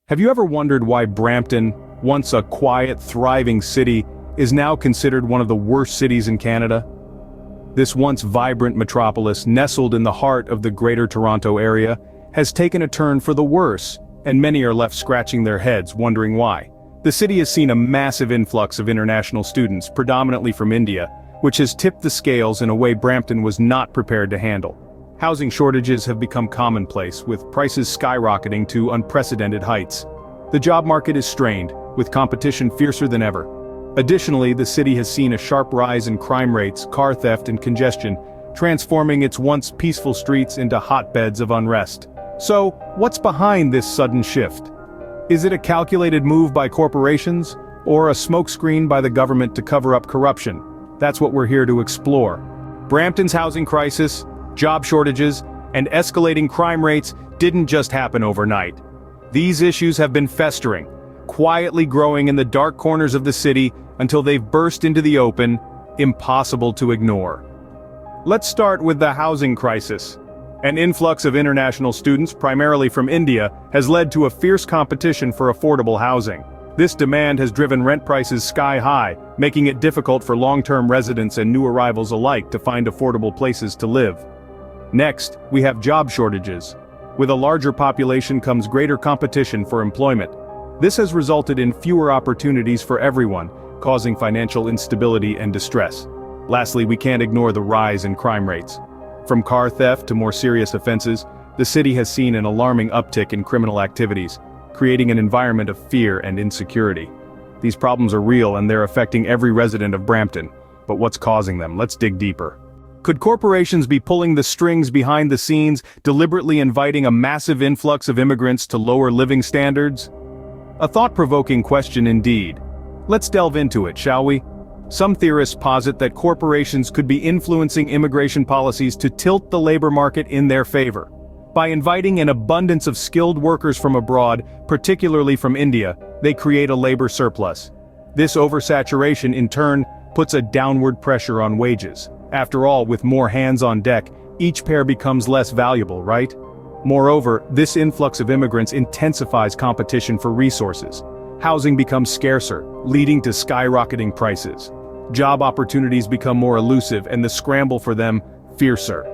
Have you ever wondered why Brampton, once a quiet, thriving city, is now considered one of the worst cities in Canada? This once vibrant metropolis, nestled in the heart of the Greater Toronto Area, has taken a turn for the worse, and many are left scratching their heads wondering why. The city has seen a massive influx of international students, predominantly from India, which has tipped the scales in a way Brampton was not prepared to handle. Housing shortages have become commonplace, with prices skyrocketing to unprecedented heights. The job market is strained, with competition fiercer than ever. Additionally, the city has seen a sharp rise in crime rates, car theft and congestion, transforming its once peaceful streets into hotbeds of unrest. So, what's behind this sudden shift? Is it a calculated move by corporations, or a smokescreen by the government to cover up corruption? That's what we're here to explore. Brampton's housing crisis, job shortages, and escalating crime rates didn't just happen overnight. These issues have been festering, quietly growing in the dark corners of the city until they've burst into the open, impossible to ignore. Let's start with the housing crisis. An influx of international students, primarily from India, has led to a fierce competition for affordable housing. This demand has driven rent prices sky high, making it difficult for long-term residents and new arrivals alike to find affordable places to live. Next, we have job shortages. With a larger population comes greater competition for employment. This has resulted in fewer opportunities for everyone, causing financial instability and distress. Lastly, we can't ignore the rise in crime rates. From car theft to more serious offenses, the city has seen an alarming uptick in criminal activities, creating an environment of fear and insecurity. These problems are real and they're affecting every resident of Brampton. But what's causing them? Let's dig deeper. Could corporations be pulling the strings behind the scenes, deliberately inviting a massive influx of immigrants to lower living standards? A thought-provoking question indeed. Let's delve into it, shall we? Some theorists posit that corporations could be influencing immigration policies to tilt the labor market in their favor. By inviting an abundance of skilled workers from abroad, particularly from India, they create a labor surplus. This oversaturation, in turn, puts a downward pressure on wages. After all, with more hands on deck, each pair becomes less valuable, right? Moreover, this influx of immigrants intensifies competition for resources. Housing becomes scarcer, leading to skyrocketing prices. Job opportunities become more elusive and the scramble for them fiercer.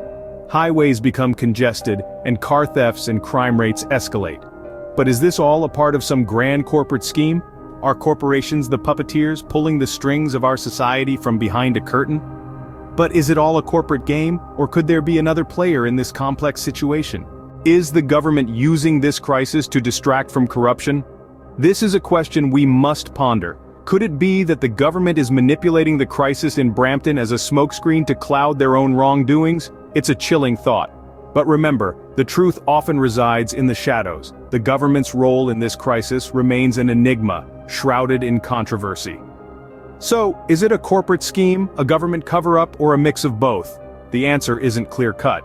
Highways become congested, and car thefts and crime rates escalate. But is this all a part of some grand corporate scheme? Are corporations the puppeteers pulling the strings of our society from behind a curtain? But is it all a corporate game, or could there be another player in this complex situation? Is the government using this crisis to distract from corruption? This is a question we must ponder. Could it be that the government is manipulating the crisis in Brampton as a smokescreen to cloud their own wrongdoings? It's a chilling thought. But remember, the truth often resides in the shadows. The government's role in this crisis remains an enigma, shrouded in controversy. So, is it a corporate scheme, a government cover-up, or a mix of both? The answer isn't clear-cut.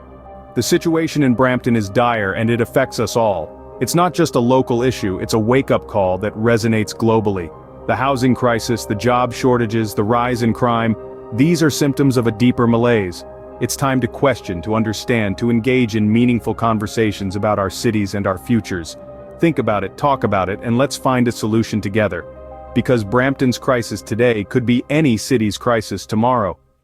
The situation in Brampton is dire and it affects us all. It's not just a local issue, it's a wake-up call that resonates globally. The housing crisis, the job shortages, the rise in crime, these are symptoms of a deeper malaise. It's time to question, to understand, to engage in meaningful conversations about our cities and our futures. Think about it, talk about it, and let's find a solution together. Because Brampton's crisis today could be any city's crisis tomorrow.